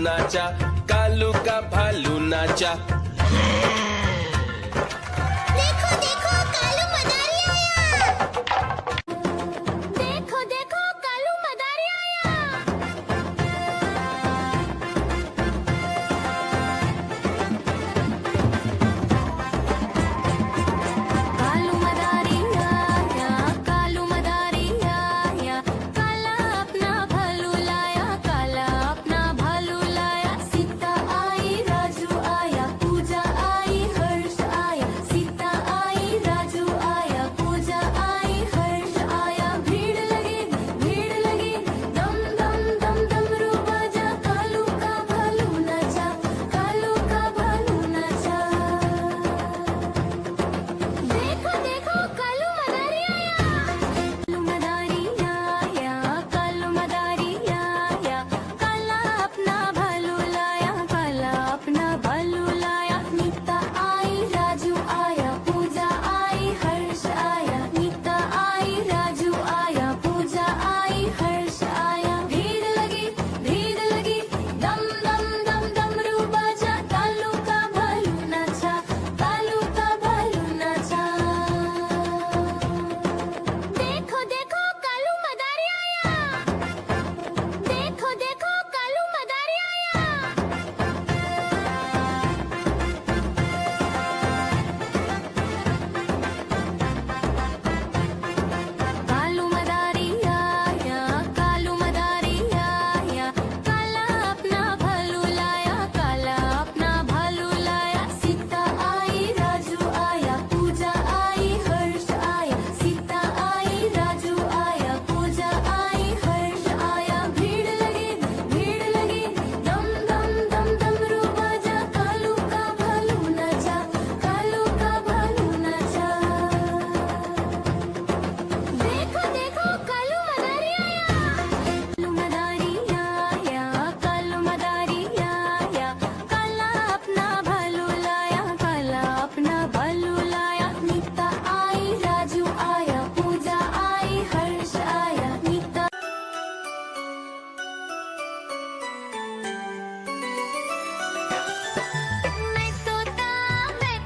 नाचा, कालू का भालू नाचा। देखो देखो कालू मदारी आया। देखो देखो कालू मदारी आया। कालू मदारी आया, कालू मदारी आया, काला अपना भालू लाया, काला अपना भालू लाया। सीता आई राजू आया, पूजा आई हर्ष आया, सीता आई राजू आया, पूजा आई हर्ष आया। भीड़ लगी दम दम दम डमरू बाजा, कालू का भालू नाचा, कालू का भालू नाचा। देखो देखो कालू मदारी आया। कालू मदारी आया, कालू मदारी आया, काला अपना भालू लाया, काला अपना भालू लाया। नीता आई राजू आया, पूजा आई हर्ष आया, नीता आई राजू आया, पूजा आई हर्ष आया। भीड़ लगी दम दम दम डमरू बाजा, कालू का भालू नाचा, कालू का भालू नाचा। देखो देखो कालू मदारी आया। देखो देखो कालू मदारी आया। कालू मदारी आया, कालू मदारी आया, काला अपना भालू लाया, काला अपना भालू लाया। सीता आई राजू आया, पूजा आई हर्ष आया, सीता आई राजू आया, पूजा आई हर्ष आया। भीड़ लगी दम दम दम डमरू बाजा, कालू का भालू नाचा, कालू का भालू नाचा। देखो देखो कालू मदारी आया। कालू मदारी आया, कालू मदारी आया, काला अपना भालू लाया, काला अपना भालू लाया। नीता आई राजू आया, पूजा आई हर्ष आया, नीता। मैं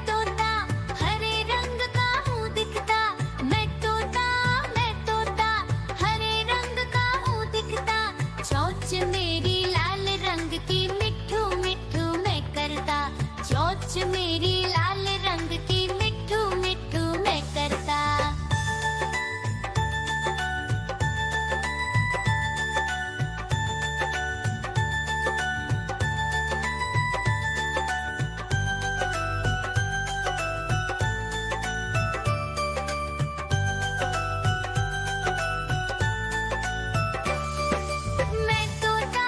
तोता हरे रंग का हूँ दिखता, मैं तोता हरे रंग का हूँ दिखता। चोंच मेरी लाल रंग की मिट्ठू मिट्ठू मैं करता, चोंच मेरी लाल रंग की मिट्ठू मिट्ठू मैं करता। मैं तोता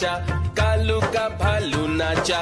नाचा कालू का भालू नाचा